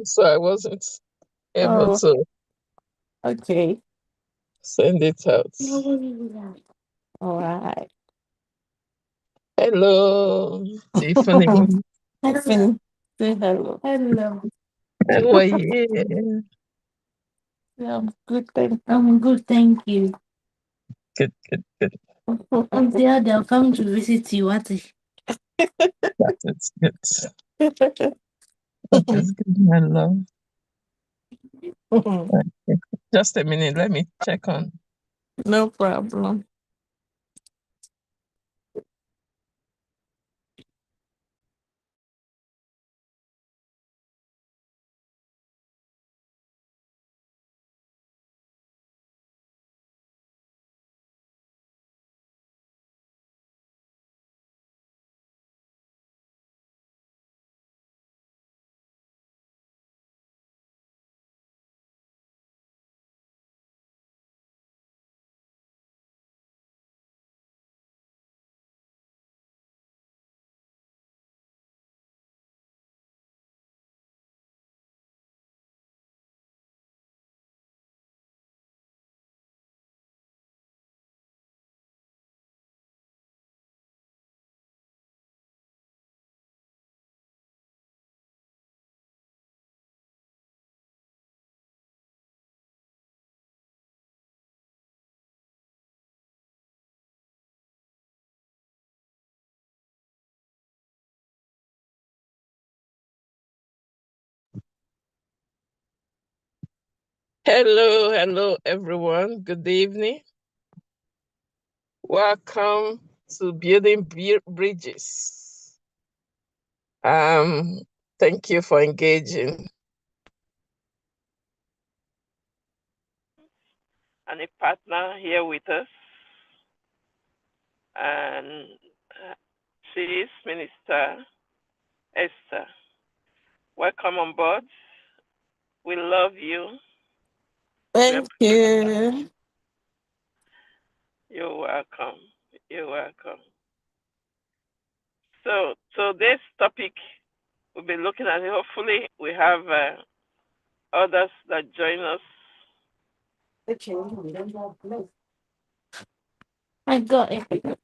So I wasn't able Oh, to okay. send it out. All right. Hello, Tiffany. Tiffany, say hello. Hello. How are you? Yeah, I'm good, thank you. Good, good, good. Until they'll come to visit you, what is That is good. That is good, my love. Okay. Just a minute. Let me check on. No problem. Hello, hello, everyone. Good evening. Welcome to Building Bridges. Um, Thank you for engaging. And a partner here with us, and she is Minister Esther. Welcome on board. We love you. We Thank appreciate you. You're welcome. You're welcome. So this topic we'll be looking at it. Hopefully, we have others that join us. I got it. Good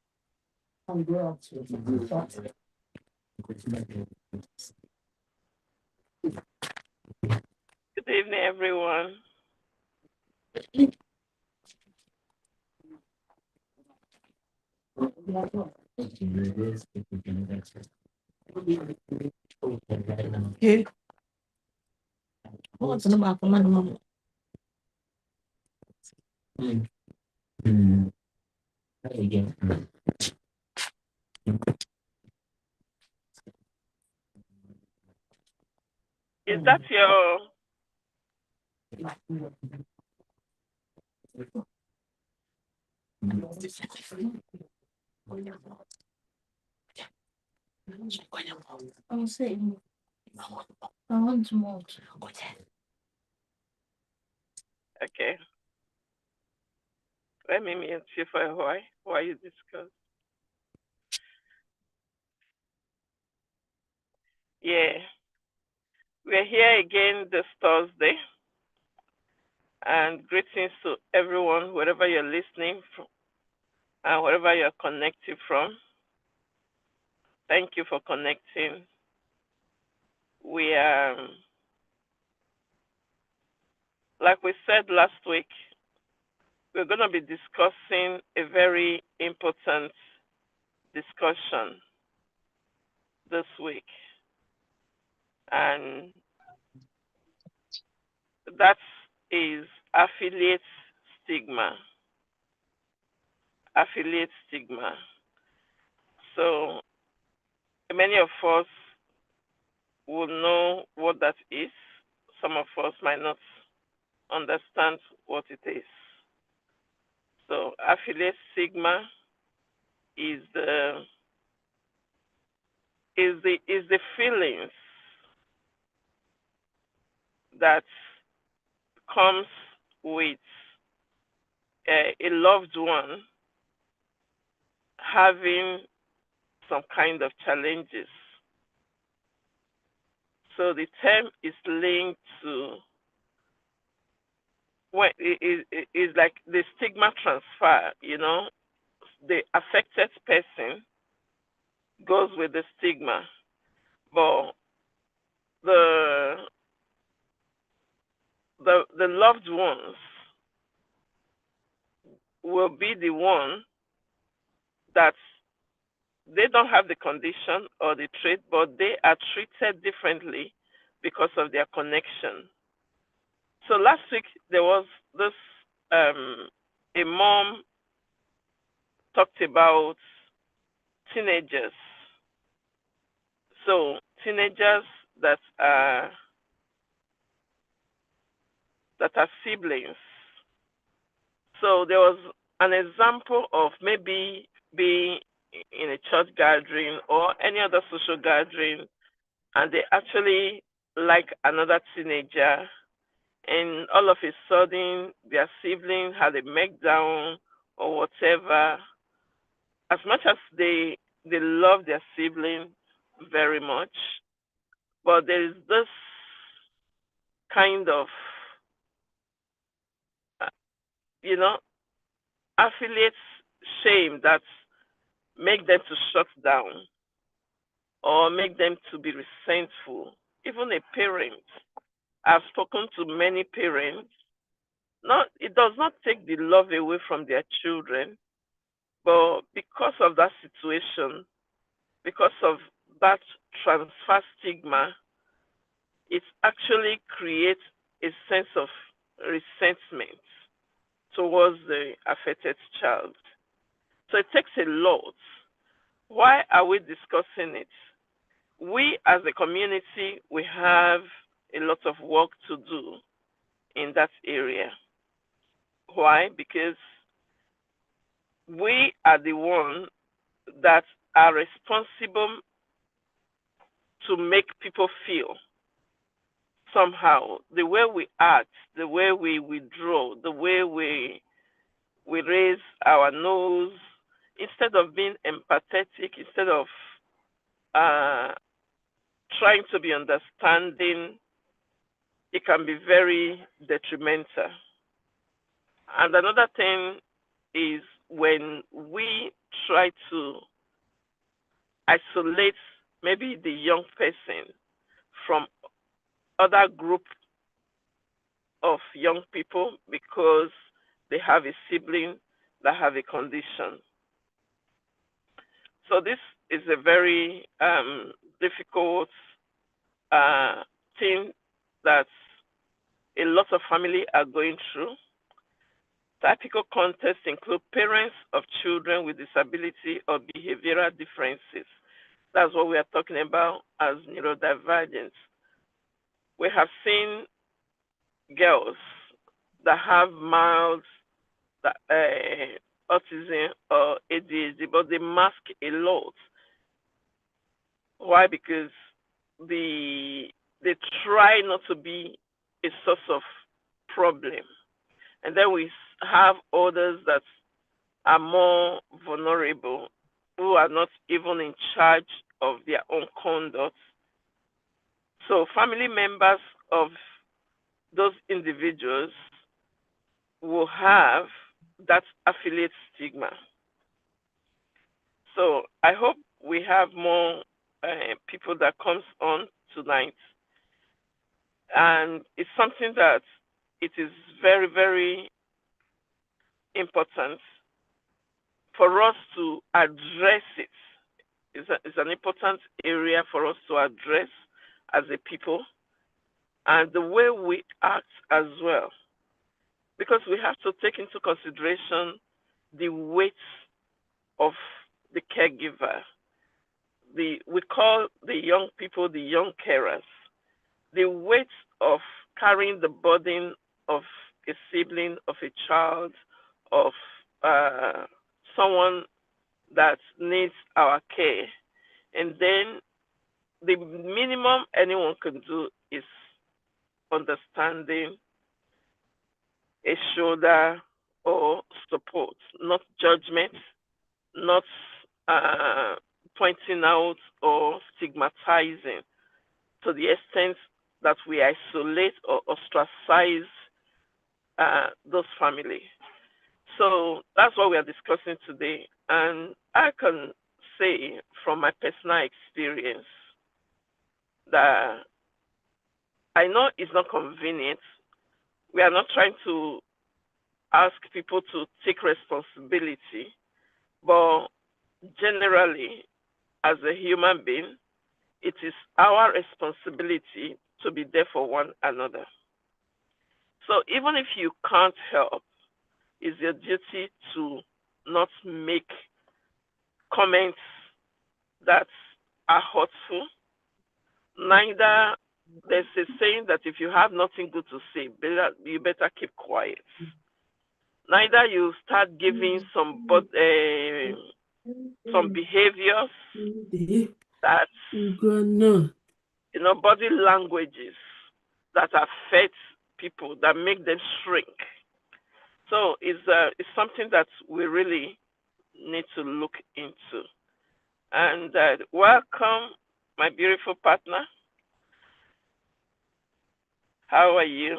evening, everyone. Okay. What's the number for my mom? Is that your? I'm saying, I want more. Okay. Let me mute you for a while. While you discuss. Yeah, we're here again this Thursday, and greetings to everyone wherever you're listening from and wherever you're connecting from. Thank you for connecting. We like we said last week, we're going to be discussing a very important discussion this week, and that is affiliate stigma. Affiliate stigma. So many of us will know what that is. Some of us might not understand what it is. So affiliate stigma is the feelings that comes with a loved one having some kind of challenges. So the term is linked to when it is like the stigma transfer, the affected person goes with the stigma, but the the loved ones will be the one that they don't have the condition or the trait, but they are treated differently because of their connection. So last week there was this a mom talked about teenagers. So teenagers that are siblings. So there was an example of maybe being in a church gathering or any other social gathering, and they actually like another teenager, and all of a sudden their sibling had a meltdown or whatever. As much as they love their sibling very much, but there is this kind of uh, you know affiliates shame that make them to shut down or make them to be resentful. Even a parent, I've spoken to many parents. Not it does not take the love away from their children, but because of that situation, because of that transfer stigma, it actually creates a sense of resentment towards the affected child. So it takes a lot. Why are we discussing it? We as a community, we have a lot of work to do in that area. Why? Because we are the ones that are responsible to make people feel somehow. The way we act, the way we withdraw, the way we raise our nose, instead of being empathetic, instead of uh, trying to be understanding, it can be very detrimental. And another thing is when we try to isolate maybe the young person from other group of young people because they have a sibling that have a condition. So this is a very difficult uh, thing that a lot of family are going through. Typical contexts include parents of children with disability or behavioral differences. That's what we are talking about as neurodivergence. We have seen girls that have mild autism or ADHD, but they mask a lot. Why? Because the they try not to be a source of problem, and then we have others that are more vulnerable, who are not even in charge of their own conduct. So family members of those individuals will have that affiliate stigma. So I hope we have more people that comes on tonight, and it's something that it is very very important for us to address it. It's an important area for us to address as a people, and the way we act as well, because we have to take into consideration the weight of the caregiver. We call the young people the young carers. The weight of carrying the burden of a sibling, of a child, of uh, someone that needs our care. And then the minimum anyone can do is understanding, a shoulder, or support, not judgment, not uh, pointing out or stigmatizing. to the extent that we isolate or ostracize those families. So that's what we are discussing today. And I can say from my personal experience that I know it's not convenient. We are not trying to ask people to take responsibility, but generally, as a human being, it is our responsibility to be there for one another. So even if you can't help, it's your duty to not make comments that are hurtful. Neither, there's a saying that if you have nothing good to say, you better keep quiet. Neither you start giving some behaviors that, body languages that affect people, that make them shrink. So it's something that we really need to look into. And welcome, my beautiful partner. How are you?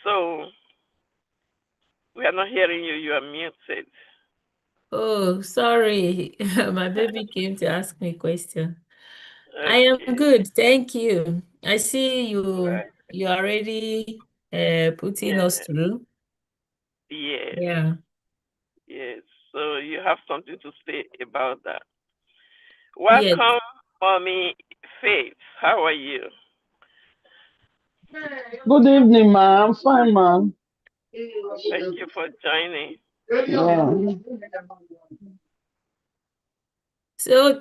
So we are not hearing you. You are muted. Oh, sorry. My baby came to ask me a question. I am Okay. good, thank you. I see you Right. you already putting us Yeah. through. Yes. Yeah. Yes. So you have something to say about that. Yes. Welcome, Mommy Faith. How are you? Good evening, ma. I'm fine, ma. Thank you for joining. Yeah. So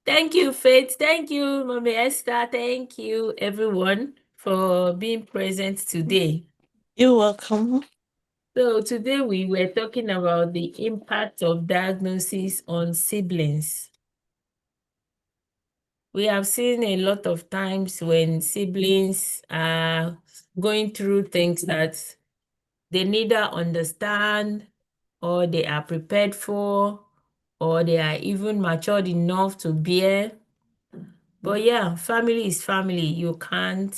thank you, Faith. Thank you, Mommy Esther. Thank you, everyone, for being present today. You're welcome. So today we were talking about the impact of diagnosis on siblings. We have seen a lot of times when siblings are going through things that they neither understand or they are prepared for or they are even matured enough to bear. But yeah, family is family. You can't,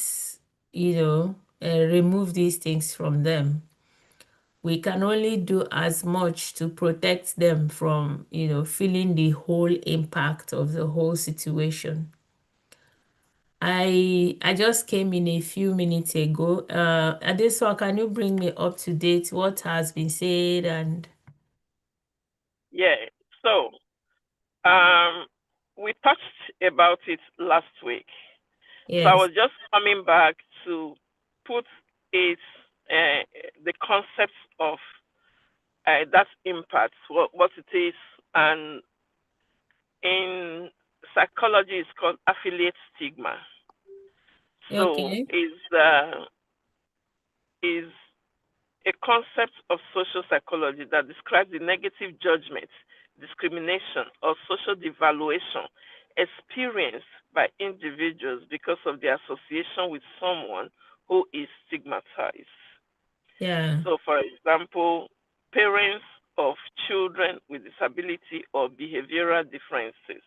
remove these things from them. We can only do as much to protect them from, feeling the whole impact of the whole situation. I just came in a few minutes ago. Adesuwa, can you bring me up to date what has been said and Yeah. So we touched about it last week. So I yes, was just coming back to put it, the concept of that impact, what it is, and in psychology it's called affiliate stigma. So okay, is a concept of social psychology that describes the negative judgment, discrimination, or social devaluation experienced by individuals because of their association with someone who is stigmatized. yeah, So, for example, parents of children with disability or behavioral differences,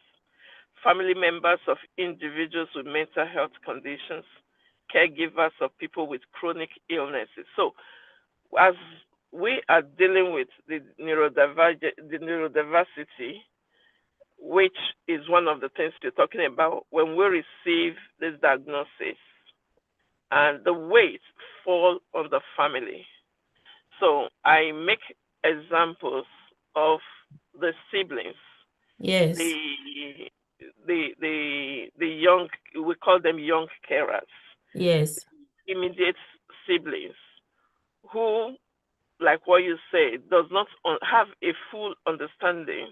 family members of individuals with mental health conditions, caregivers of people with chronic illnesses. So, as we are dealing with the neurodiversity, which is one of the things we're talking about when we receive this diagnosis, and the weight fall on the family. So I make examples of the siblings, yes, the the young, we call them young carers, yes, immediate siblings who, like what you say, does not have a full understanding,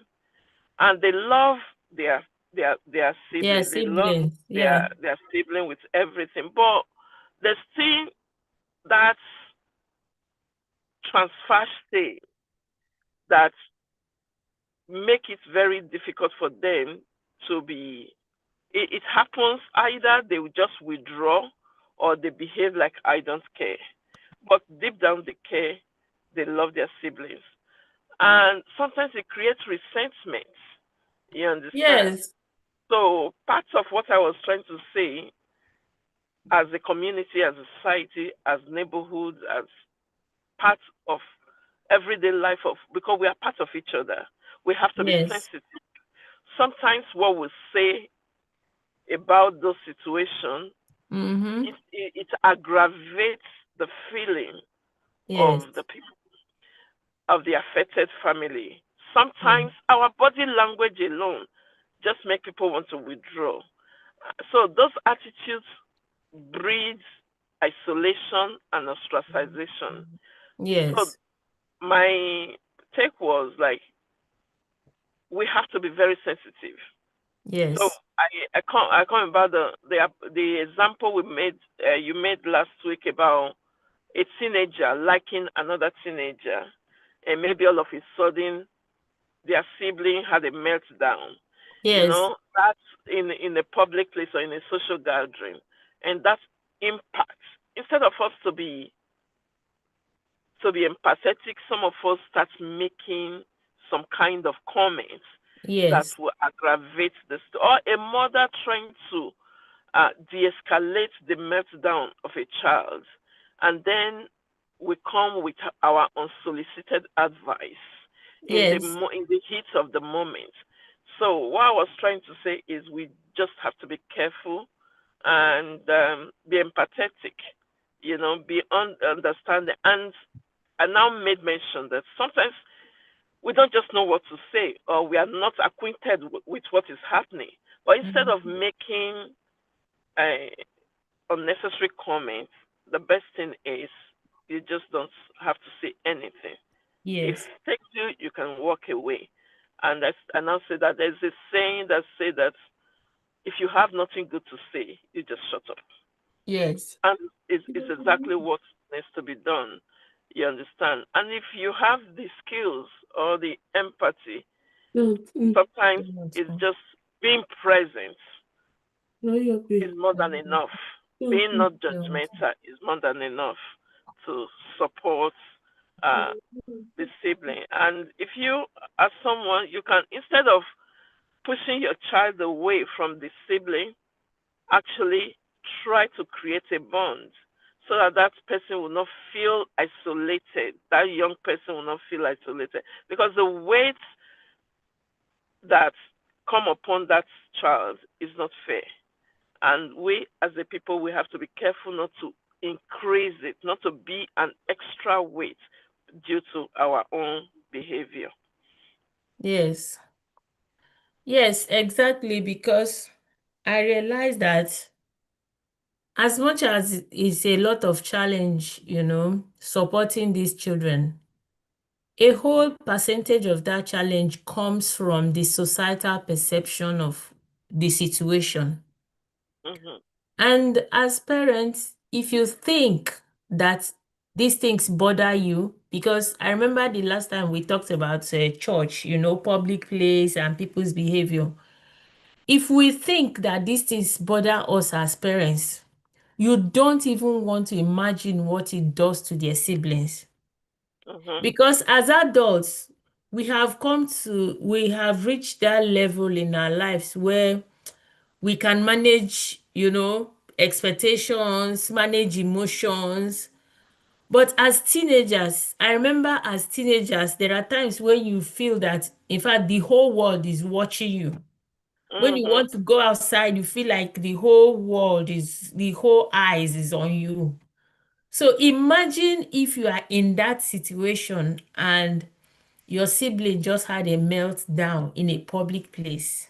and they love their their yeah, sibling. They love siblings, yeah, their sibling with everything, but there's still that transfer state that make it very difficult for them to be. It happens either they will just withdraw or they behave like I don't care, but deep down they care. They love their siblings, and sometimes it creates resentment. You understand? yes, So part of what I was trying to say, as a community, as a society, as neighborhoods, as part of everyday life of, because we are part of each other, we have to be Yes. sensitive. Sometimes what we say about those situations, Mm-hmm. it aggravates the feeling Yes. of the people, of the affected family. Yeah. Sometimes our body language alone just make people want to withdraw. So those attitudes breeds isolation and ostracization. So Yes. my take was like, we have to be very sensitive. So Yes. I can't about the example we made, you made last week about a teenager liking another teenager, and maybe all of a sudden their sibling had a meltdown. Yes. That's in a public place or in a social gathering, and that impact. Instead of us to be empathetic, some of us start making some kind of comments that Yes. will aggravate this. Or a mother trying to de-escalate the meltdown of a child, and then we come with our unsolicited advice Yes. in the heat of the moment. So what I was trying to say is, we just have to be careful and be empathetic, be understanding. And I now made mention that sometimes we don't just know what to say, or we are not acquainted with what is happening. But instead of Mhm. making a unnecessary comments, the best thing is you just don't have to say anything. If Yes. it takes you, you can walk away. And I now say that there's a saying that say that if you have nothing good to say, you just shut up. Yes. And it's exactly what needs to be done. You understand? And if you have the skills or the empathy, sometimes it's just being present is more than enough. Being not judgmental is more than enough to support uh, the sibling. And if you are someone, you can, instead of pushing your child away from the sibling, actually try to create a bond so that that person will not feel isolated. That young person will not feel isolated, because the weight that come upon that child is not fair. And we, as a people, we have to be careful not to increase it, not to be an extra weight due to our own behavior. Yes. Yes, exactly. Because I realize that as much as it's a lot of challenge, supporting these children, a whole percentage of that challenge comes from the societal perception of the situation. Hmm. And as parents, if you think that these things bother you, because I remember the last time we talked about church, public place and people's behavior. If we think that these things bother us as parents, you don't even want to imagine what it does to their siblings. Hmm. Because as adults, we have reached that level in our lives where we can manage, expectations, manage emotions. But as teenagers, I remember as teenagers, there are times when you feel that, in fact, the whole world is watching you. When you Hmm. want to go outside, you feel like the whole eyes is on you. So imagine if you are in that situation and your sibling just had a meltdown in a public place.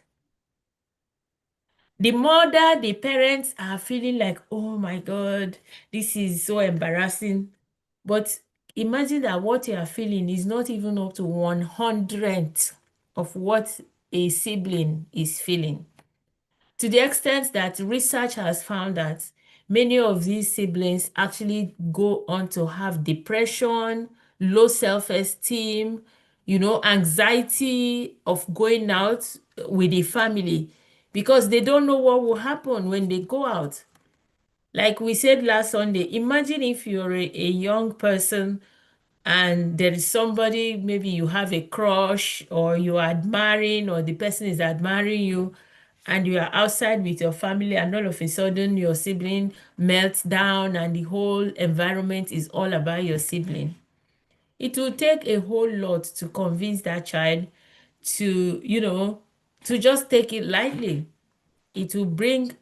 The mother, the parents are feeling like, oh my God, this is so embarrassing. But imagine that what you are feeling is not even up to 100th of what a sibling is feeling. To the extent that research has found that many of these siblings actually go on to have depression, low self-esteem, anxiety of going out with the family because they don't know what will happen when they go out. Like we said last Sunday, imagine if you're a young person and there is somebody, maybe you have a crush or you're admiring or the person is admiring you, and you are outside with your family, and all of a sudden your sibling melts down and the whole environment is all about your sibling. It will take a whole lot to convince that child to, to just take it lightly. It will bring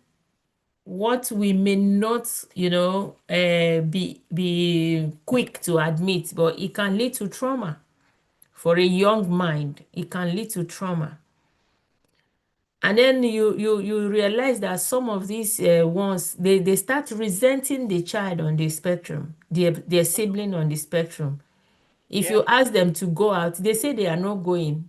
what we may not, be quick to admit, but it can lead to trauma. For a young mind, it can lead to trauma. And then you realize that some of these ones, they start resenting the child on the spectrum, their sibling on the spectrum. If Yeah. you ask them to go out, they say they are not going,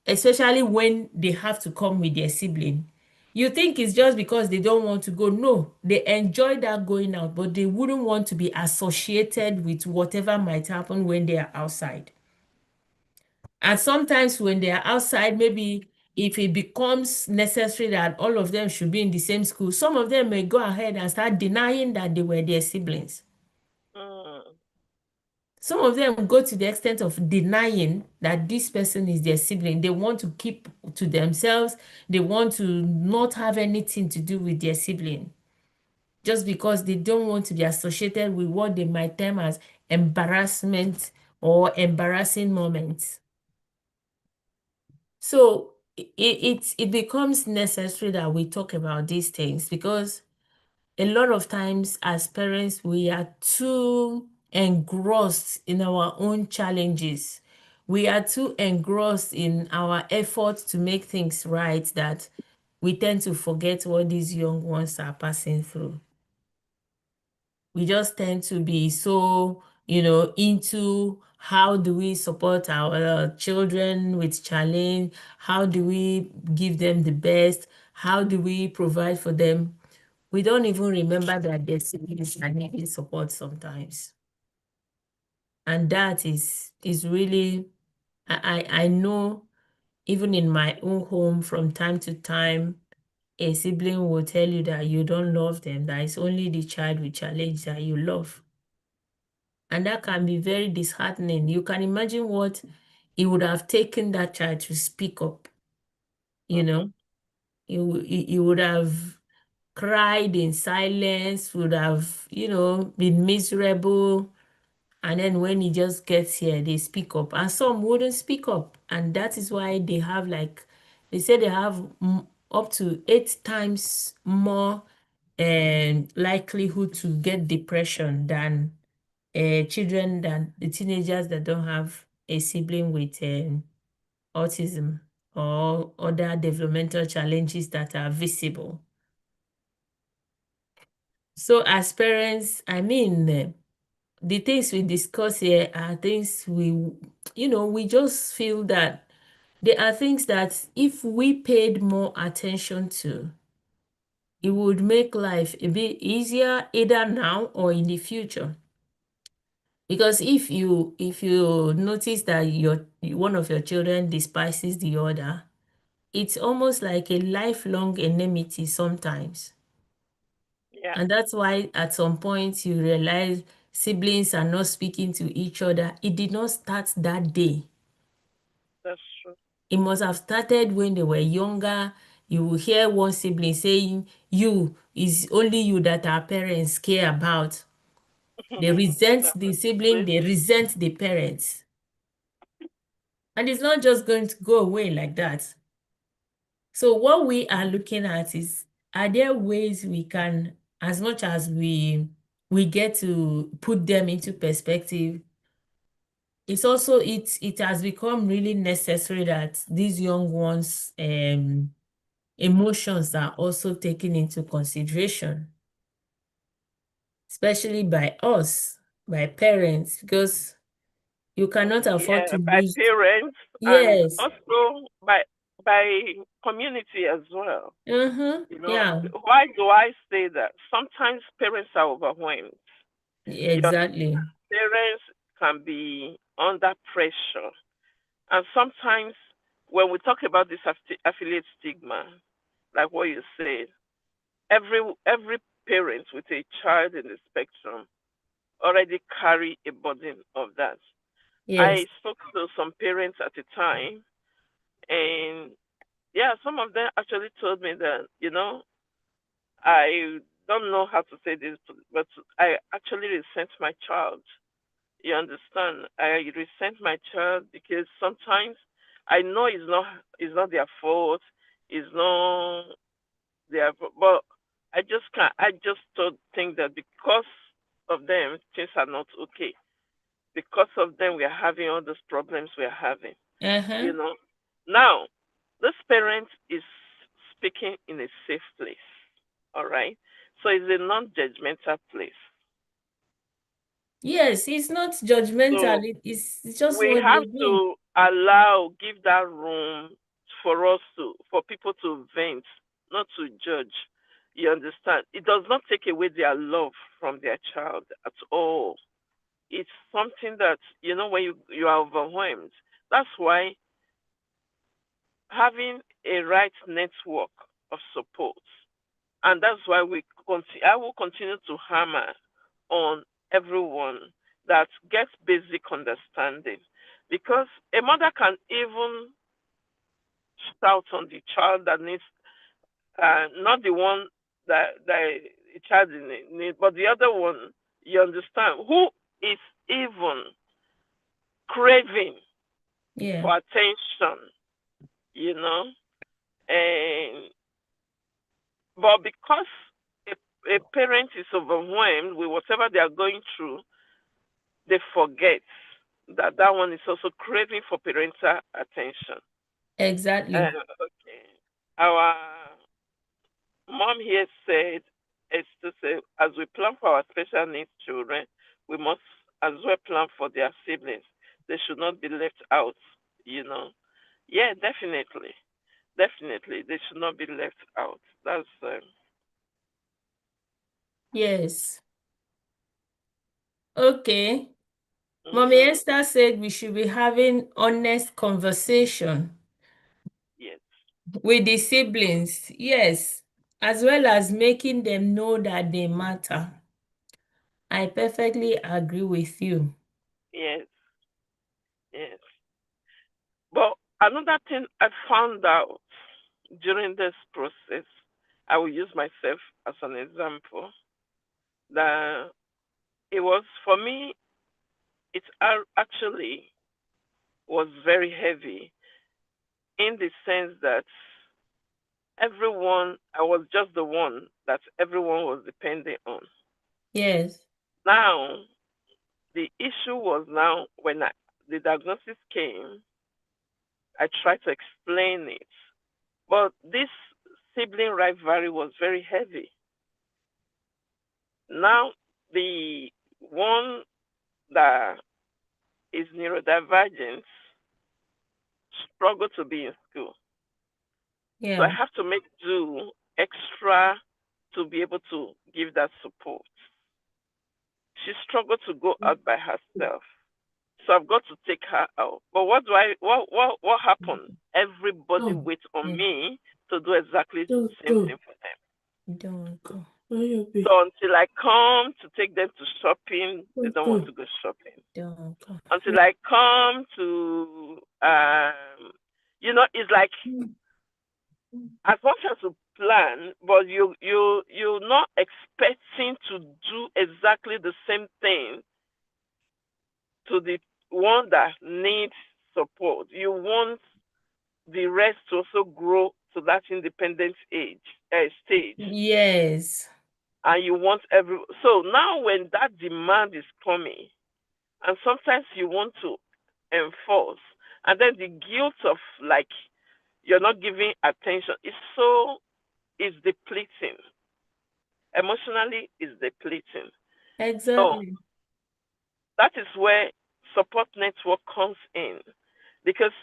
especially when they have to come with their sibling. You think it's just because they don't want to go. No, they enjoy that going out, but they wouldn't want to be associated with whatever might happen when they are outside. And sometimes when they are outside, maybe if it becomes necessary that all of them should be in the same school, some of them may go ahead and start denying that they were their siblings. Mm. Some of them go to the extent of denying that this person is their sibling. They want to keep to themselves. They want to not have anything to do with their sibling just because they don't want to be associated with what they might term as embarrassment or embarrassing moments. So it becomes necessary that we talk about these things because a lot of times as parents, we are too engrossed in our own challenges. We are too engrossed in our efforts to make things right that we tend to forget what these young ones are passing through. We just tend to be so, into how do we support our children with challenge? How do we give them the best? How do we provide for them? We don't even remember that their siblings are needing support sometimes. And that is really, I know even in my own home from time to time, a sibling will tell you that you don't love them, that it's only the child with challenge that you love. And that can be very disheartening. You can imagine what it would have taken that child to speak up, you Mm-hmm. know? He would have cried in silence, would have, been miserable. And then when he just gets here, they speak up. And some wouldn't speak up. And that is why they have they say they have up to 8 times more likelihood to get depression than children, than the teenagers that don't have a sibling with autism or other developmental challenges that are visible. So as parents, I mean, the things we discuss here are things we just feel that there are things that if we paid more attention to, it would make life a bit easier either now or in the future. Because if you notice that one of your children despises the other, it's almost like a lifelong enmity sometimes. Yeah, And that's why at some point you realize siblings are not speaking to each other. It did not start that day. that's true. It must have started when they were younger. You will hear one sibling saying, "You is only you that our parents care about." They resent That's the sibling, great. they resent the parents. And it's not just going to go away like that. So what we are looking at is, are there ways we can, as much as we get to put them into perspective, it's also it has become really necessary that these young ones emotions are also taken into consideration, especially by us, by parents, because you cannot afford Yeah, to by lose. parents and Yes. also by community as well. Uh-huh. Yeah, Why do I say that? Sometimes parents are overwhelmed. Your exactly. parents can be under pressure, and sometimes when we talk about this affiliate stigma, like what you said, every parent with a child in the spectrum already carry a burden of that. Yes. I spoke to some parents at a time, and Yeah, some of them actually told me that, I don't know how to say this, but I actually resent my child. You understand? I resent my child because sometimes I know it's not their fault. It's not their but I just can't. I just don't think that because of them things are not okay. Because of them we are having all those problems we are having. Uh-huh. You know. Now, this parent is speaking in a safe place. All right. So it's a non-judgmental place. Yes, it's not So judgmental. It's just we what have they're doing. to give that room for people to vent, not to judge. You understand? It does not take away their love from their child at all. It's something that, when you are overwhelmed. That's why having a right network of support, and that's why I will continue to hammer on everyone that gets basic understanding, because a mother can even shout on the child that needs, not the one that a child in need, but the other one. You understand, who is even craving Yeah, for attention, you know, and but because a parent is overwhelmed with whatever they are going through, they forget that that one is also craving for parental attention. exactly. Okay. Our mom here said, it's to say, as we plan for our special needs children, we must as well plan for their siblings. They should not be left out, you know. Yeah, definitely. Definitely. They should not be left out. That's, Yes. Okay. Mommy mm-hmm. Esther said we should be having honest conversation Yes. with the siblings. Yes. As well as making them know that they matter. I perfectly agree with you. Yes. Yes. But another thing I found out during this process, I will use myself as an example, that it was, for me, it actually was very heavy, in the sense that I was just the one that everyone was depending on. Yes. Now, the issue was, now when the diagnosis came, I tried to explain it. But this sibling rivalry was very heavy. Now, the one that is neurodivergent struggle to be in school. So I Yeah. have to make do extra to be able to give that support. She struggled to go out by herself. So I've got to take her out. But what happened? Everybody Oh, waits on yeah. me to do exactly the Don't same go. thing for them. Don't go. So until I come to take them to shopping, they Don't don't want go. to go shopping. Don't go. Until I come to, it's like, as much as you plan, but you're not expecting to do exactly the same thing to the one that needs support. You want the rest to also grow to that independent stage, Yes. and you want so now when that demand is coming, and sometimes you want to enforce, and then the guilt of, like, you're not giving attention, is depleting. Emotionally is depleting. So Exactly. that is where support network comes in, because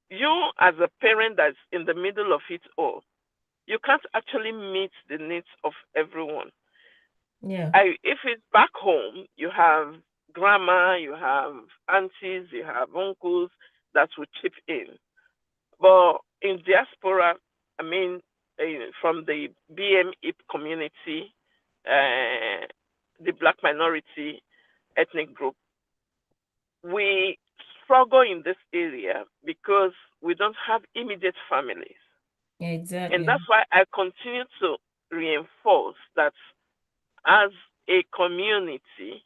you, as a parent that's in the middle of it all, you can't actually meet the needs of everyone. Yeah. If it's back home, you have grandma, you have aunties, you have uncles that will chip in. But in diaspora, I mean, from the BME community, uh, the black minority ethnic group, we struggle in this area because we don't have immediate families. And Exactly. that's why I continue to reinforce that as a community,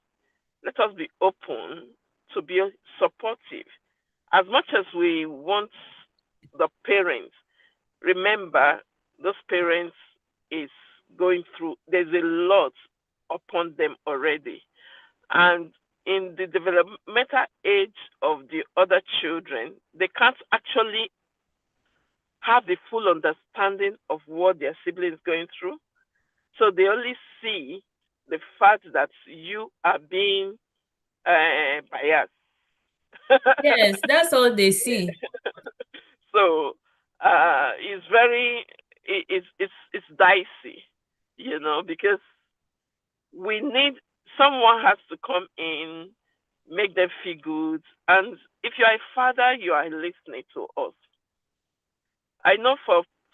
let us be open to be supportive. As much as we want the parents, remember those parents is going through, there's a lot upon them already. And in the developmental age of the other children, they can't actually have the full understanding of what their siblings going through. So they only see the fact that you are being biased. Yes, that's all they see. So it's very it's dicey, because we need someone has to come in, make them feel good, and if you are a father, you are listening to us. I know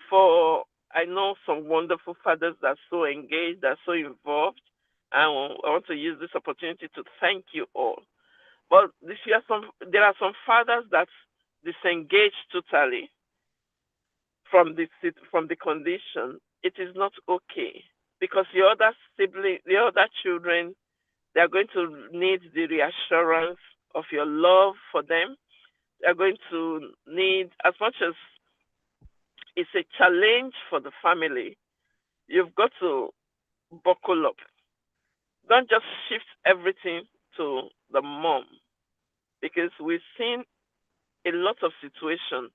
for I know some wonderful fathers that are so engaged, that are so involved, and I want to use this opportunity to thank you all. But there are some fathers that disengage totally from the condition. It is not okay because the other children, they are going to need the reassurance of your love for them. They are going to need, as much as it's a challenge for the family, you've got to buckle up. Don't just shift everything to the mom because we've seen a lot of situations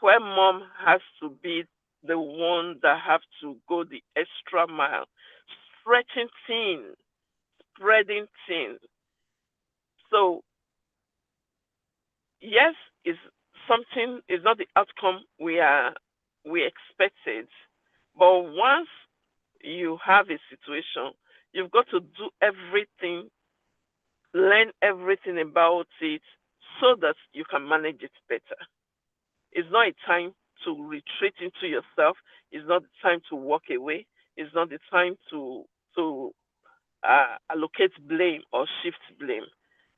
where mom has to be the one that have to go the extra mile, stretching things, spreading things. So yes, is something is not the outcome we expected, but once you have a situation, you've got to do everything, learn everything about it, so that you can manage it better. It's not a time to retreat into yourself. It's not the time to walk away. It's not the time to allocate blame or shift blame.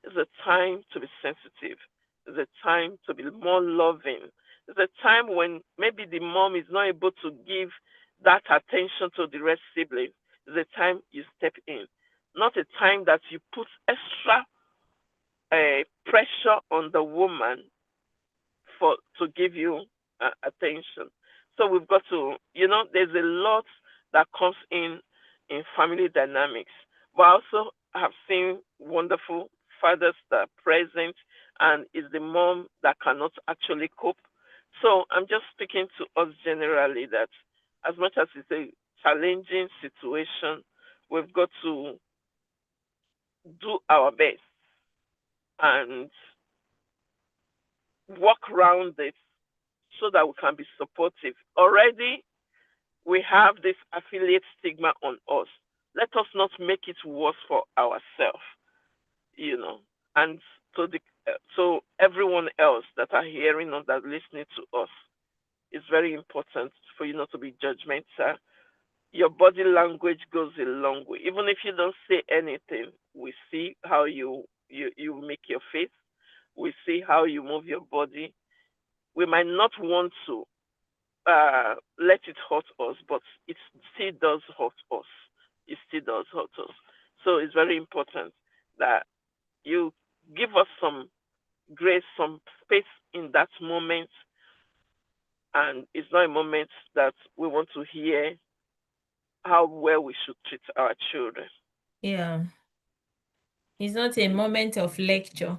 It's a time to be sensitive. It's a time to be more loving. It's a time when maybe the mom is not able to give that attention to the rest siblings. It's a time you step in, not a time that you put extra pressure on the woman for to give you attention. So we've got to, there's a lot that comes in family dynamics. But I also have seen wonderful fathers that are present, and it's the mom that cannot actually cope. So I'm just speaking to us generally that as much as it's a challenging situation, we've got to do our best and work around it so that we can be supportive. Already, we have this affiliate stigma on us. Let us not make it worse for ourselves, you know. And so, so everyone else that are hearing us, that are listening to us, it's very important for you not to be judgmental. Your body language goes a long way. Even if you don't say anything, we see how you make your face. We see how you move your body. We might not want to let it hurt us, but it still does hurt us. It still does hurt us. So it's very important that you give us some grace, some space in that moment, and it's not a moment that we want to hear how well we should treat our children. Yeah. It's not a moment of lecture.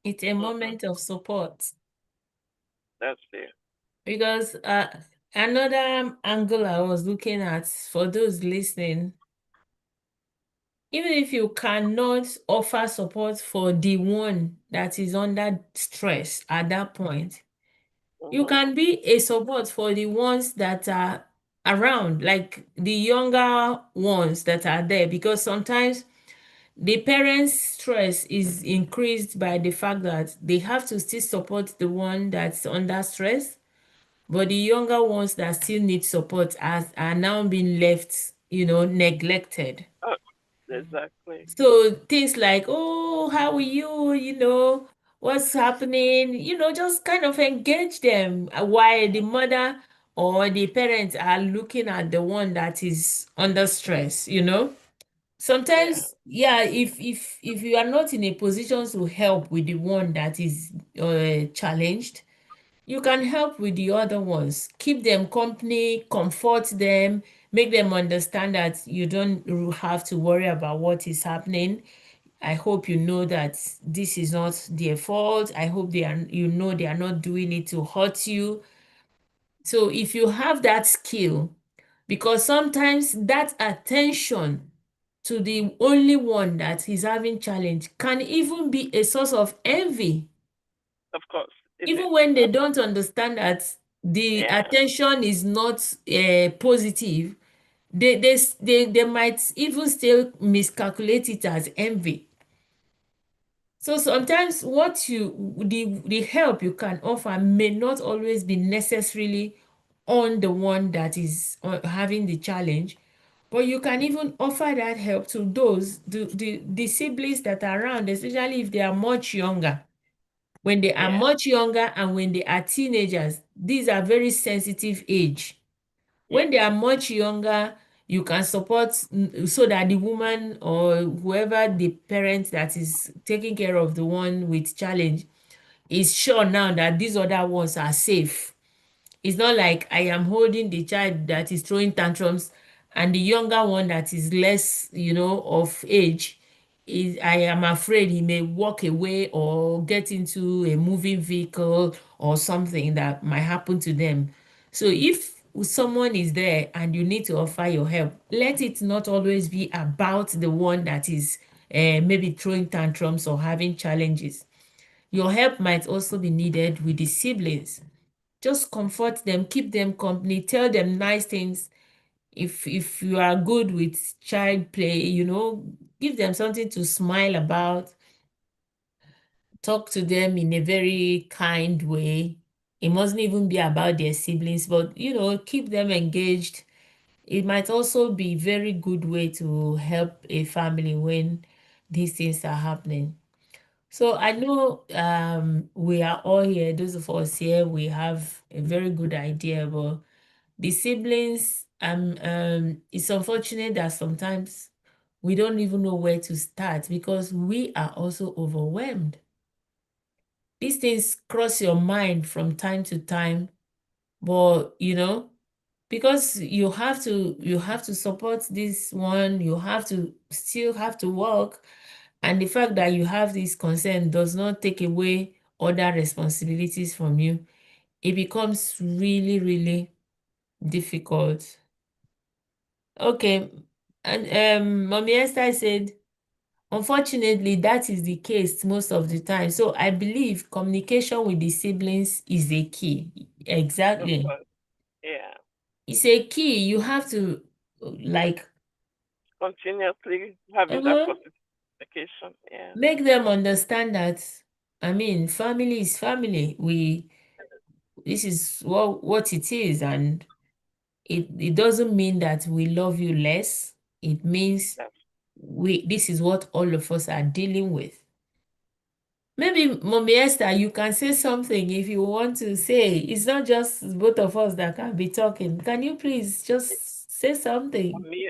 It's a Hmm. moment of support. That's fair. Because another angle I was looking at for those listening, even if you cannot offer support for the one that is under stress at that point, you Hmm. can be a support for the ones that are around, like the younger ones that are there, because sometimes the parents' stress is increased by the fact that they have to still support the one that's under stress, but the younger ones that still need support are now being left, neglected. Oh, exactly. So things like, oh, how are you? What's happening? Just kind of engage them while the mother or the parents are looking at the one that is under stress, Sometimes, yeah, if you are not in a position to help with the one that is challenged, you can help with the other ones. Keep them company, comfort them, make them understand that you don't have to worry about what is happening. I hope you know that this is not their fault. I hope they are not doing it to hurt you. So if you have that skill, because sometimes that attention to the only one that is having challenge can even be a source of envy. Of course. Even when they don't understand that the Yeah. attention is not positive, they might even still miscalculate it as envy. So sometimes the help you can offer may not always be necessarily on the one that is having the challenge, but you can even offer that help to the siblings that are around, especially if they are much younger. When they are much younger and when they are teenagers, these are very sensitive age. When they are much younger, you can support so that the woman or whoever the parent that is taking care of the one with challenge is sure now that these other ones are safe. It's not like I am holding the child that is throwing tantrums and the younger one that is less, of age. I am afraid he may walk away or get into a moving vehicle or something that might happen to them. So if someone is there and you need to offer your help, let it not always be about the one that is maybe throwing tantrums or having challenges. Your help might also be needed with the siblings. Just comfort them, keep them company, tell them nice things. If you are good with child play, give them something to smile about. Talk to them in a very kind way. It mustn't even be about their siblings, but keep them engaged. It might also be very good way to help a family when these things are happening. So I know we are all here, those of us here, we have a very good idea, but the siblings, it's unfortunate that sometimes we don't even know where to start because we are also overwhelmed. These things cross your mind from time to time, but because you have to support this one, you have to still have to work, and the fact that you have this concern does not take away other responsibilities from you. It becomes really, really difficult. Okay. And Mommy Esther said, unfortunately, that is the case most of the time. So I believe communication with the siblings is a key. Of Exactly. course. Yeah. It's a key. You have to like Continuously having that uh positive communication. Yeah. make them understand that, I mean, family is family. This is what it is, and it doesn't mean that we love you less. It means That's this is what all of us are dealing with. Maybe Mommy Esther, you can say something if you want to say. It's not just both of us that can be talking. Can you please just say something? me.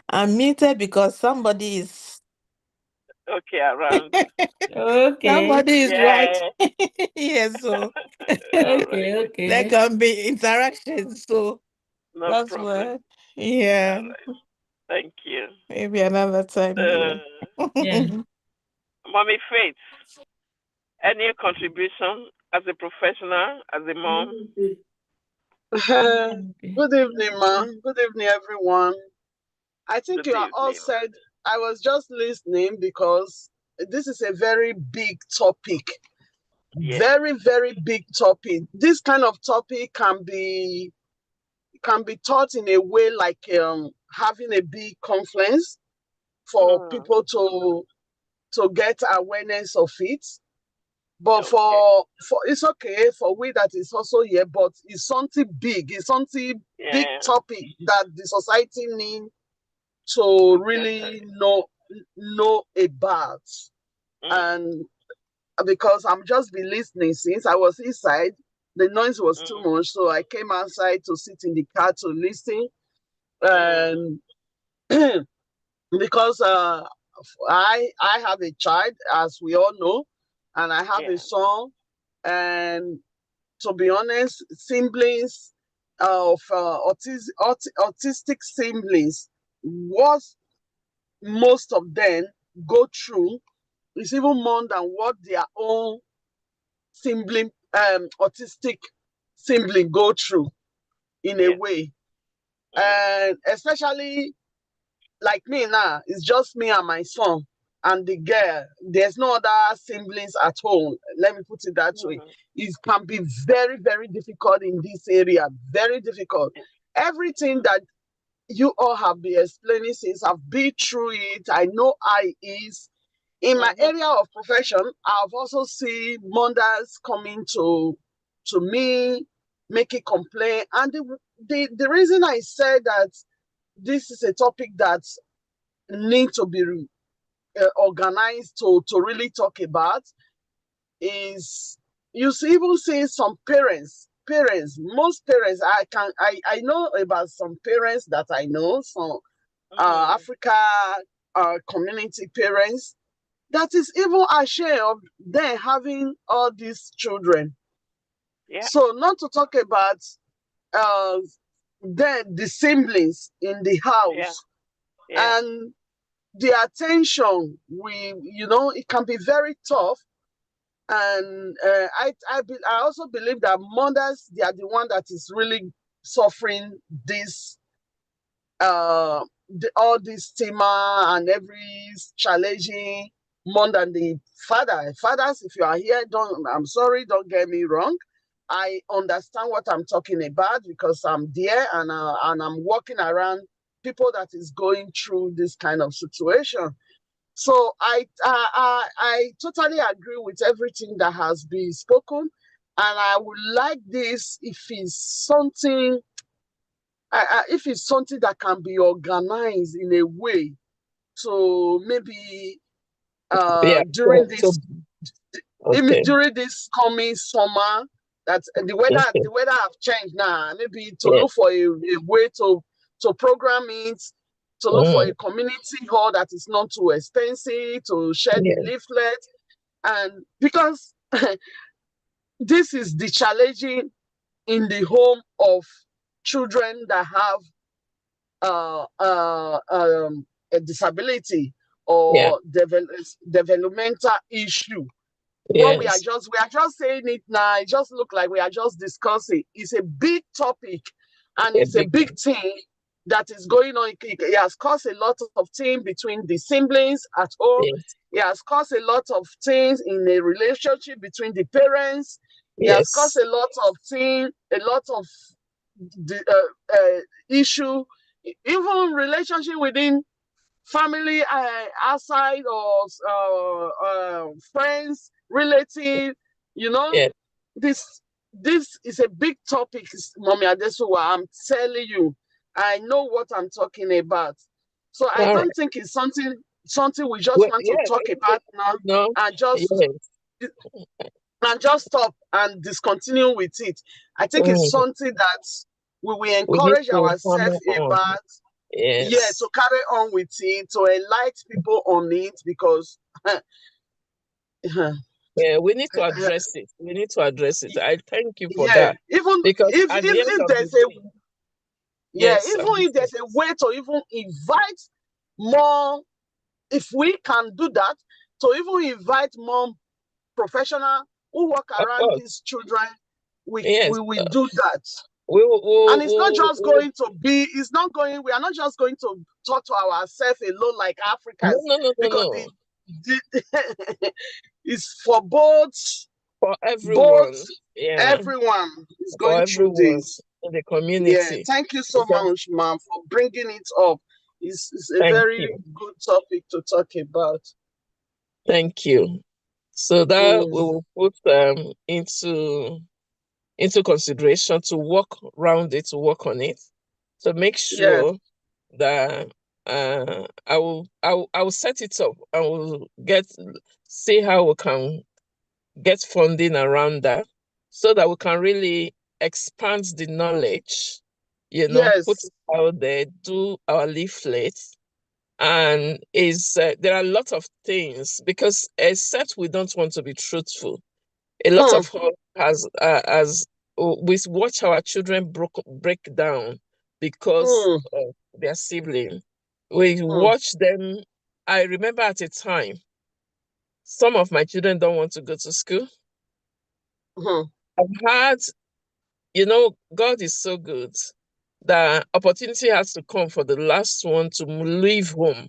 I'm muted because somebody is Okay, around. Okay. somebody is right Yeah. here, so All right. Okay, there okay. can be interaction. So No that's problem. what, yeah, All right. Thank you. maybe another time. Yeah. Uh, Yeah. Mommy Faith, any contribution as a professional, as a mom? Okay. Good evening, ma. Good evening, everyone. I think Good you are all evening. said. I was just listening because this is a very big topic. Yeah. Very, very big topic. This kind of topic can be taught in a way like having a big conference for Mm, people to get awareness of it. But okay. for it's okay for we that is also here, but it's something big, it's something big Yeah. topic that the society need to To get really know about. mm, And because I'm just been listening since I was inside, The noise was too much, so I came outside to sit in the car to listen. And because I have a child, as we all know, and I have a son, and to be honest, siblings of autistic siblings, what most of them go through is even more than what their own sibling, autistic sibling go through in a way. And especially like me now, it's just me and my son and the girl. There's no other siblings at home. Let me put it that way. It can be very, very difficult in this area. Very difficult. Everything that you all have been explaining since I've been through it, I know how it is. In my area of profession, I've also seen mothers coming to me, making complaint. And the reason I said that this is a topic that needs to be organized to really talk about is you even see some most parents, I know about some parents that I know, some Africa community parents that is even ashamed of them having all these children. So not to talk about the siblings in the house and the attention, it can be very tough. And I also believe that mothers, they are the one that is really suffering this all this stigma and every challenging more than the fathers. If you are here, I'm sorry, don't get me wrong. I understand what I'm talking about because I'm there and I'm walking around people that is going through this kind of situation. So I totally agree with everything that has been spoken, and I would like this if it's something that can be organized in a way to maybe during this coming summer, that the weather have changed now, maybe to look for a way to program it, to look for a community hall that is not too expensive, to share the leaflet. And because this is the challenging in the home of children that have a disability or developmental issue. What we are just saying it now, it just look like we are just discussing. It's a big topic and it's a big thing that is going on. It has caused a lot of things between the siblings at home. It has caused a lot of things in a relationship between the parents. It has caused a lot of things, a lot of the issue, even relationship within family, outside, or friends, relative. This is a big topic, Mommy Adesuwa. I'm telling you, I know what I'm talking about. So I don't think it's something we just want to talk about now and just stop and discontinue with it. I think it's something that we will encourage ourselves about. To carry on with it, to enlighten people on it, because we need to address it. I thank you for that. Even because if there's if there's a way to even invite more, if we can do that, to even invite more professionals who work around these children, we will do that. And it's not just going to be, we are not just going to talk to ourselves alone like Africans. No. Because it's for for everyone. Everyone is going through this in the community. Thank you so much, ma'am, for bringing it up. It's a very good topic to talk about. Thank you. So that we will put into consideration to work around it, to work on it, to make sure that I will set it up. I will see how we can get funding around that, so that we can really expand the knowledge, put Yes. it out there, do our leaflets. And there are a lot of things, because except we don't want to be truthful, a lot Hmm. of us as we watch our children break down because Hmm. of their sibling. We Hmm. watch them. I remember at a time, some of my children don't want to go to school. Hmm. I've had, God is so good that opportunity has to come for the last one to leave home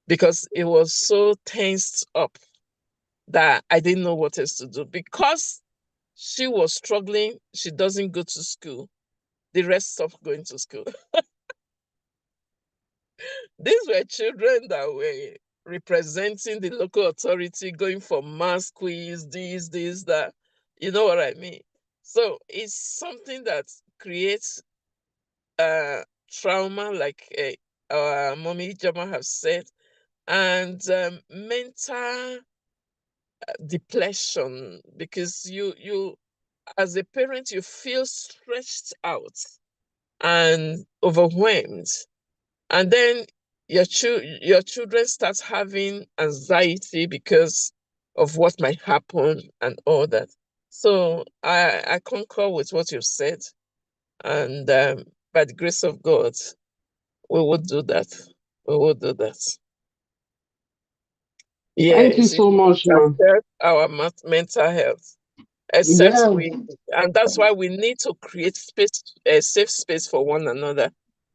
because it was so tensed up that I didn't know what else to do. Because she was struggling, she doesn't go to school. The rest stopped going to school. These were children that were representing the local authority, going for mass quiz, this, that. You know what I mean? So it's something that creates trauma, like our mommy Jama have said, and mental depletion, because you as a parent you feel stretched out and overwhelmed, and then your children start having anxiety because of what might happen and all that. So I concur with what you've said, and by the grace of God, we will do that. We will do that. Thank you Yes, it so will much, ma. affect our mental health. Except Yes. and that's why we need to create space, a safe space for one another,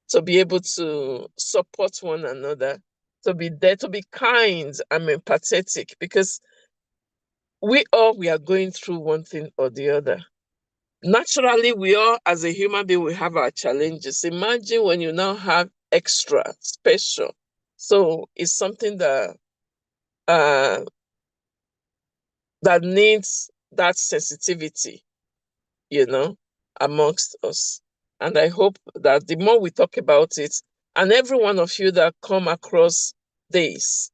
to be able to support one another, to be there, to be kind and empathetic, because we are going through one thing or the other. Naturally, we all, as a human being, we have our challenges. Imagine when you now have extra special. So it's something uh, that needs that sensitivity, you know, amongst us. And I hope that the more we talk about it, and every one of you that come across this,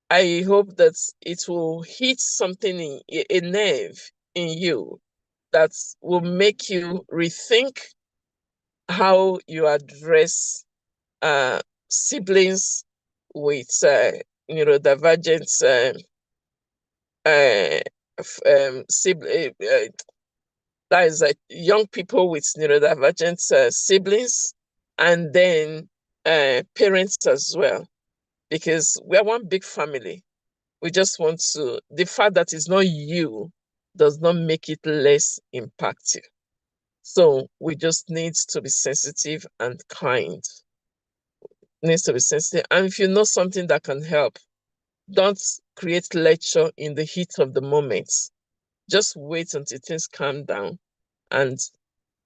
I hope that it will hit something in a nerve in you that will make you rethink how you address siblings with neurodivergent that is young people with neurodivergent siblings, and then parents as well, because we are one big family. We just want to, the fact that it's not you does not make it less impactful. So we just need to be sensitive and kind. Needs to be sensitive. And if you know something that can help, don't create lecture in the heat of the moment. Just wait until things calm down and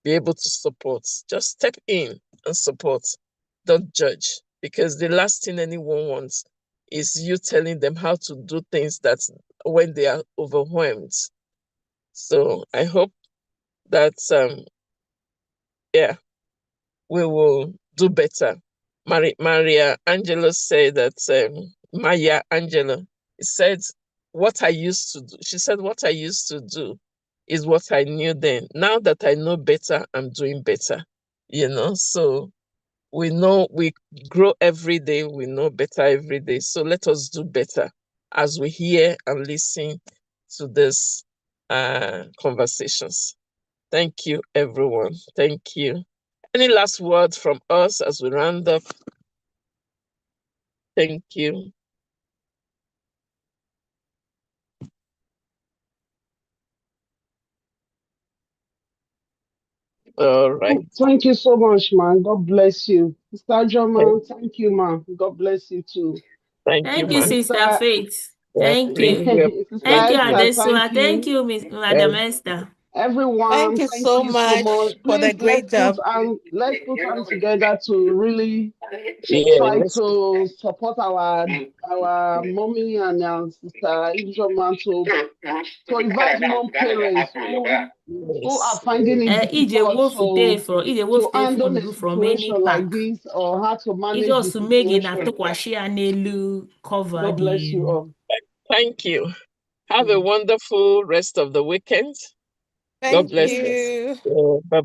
be able to support. Just step in and support. Don't judge, because the last thing anyone wants is you telling them how to do things that when they are overwhelmed. So I hope that yeah, we will do better. Maria Angelo said that Maya Angelo said, what I used to do. She said, what I used to do is what I knew then. Now that I know better, I'm doing better. So we know we grow every day, we know better every day. So let us do better as we hear and listen to these conversations. Thank you, everyone. Thank you. Any last words from us as we round up? Thank you. All right. Thank you so much, man. God bless you. Sister Thank, Joma, thank you, man. God bless you too. thank you, Thank you, man. Sister Sister, Faith. Yeah, Thank thank you. you. Sister Thank you, Thank you. Esther, thank Adesua. Thank you. you, Miss Madam Um, Esther. Everyone, Thank you thank so you so much. much for the Please great job. let's put hands together to really yeah, try to support our mommy and our sister Ijoma to invite more parents who are yes. finding it Ije difficult wofu te from Ije to wofu te handle a from any situation like park. this or how to manage Ije the osumegi na situation. tukwashi anelu cover God bless you the all. Thank you. Have a Mm. wonderful rest of the weekend. God Thank bless you. Yes. you. Bye.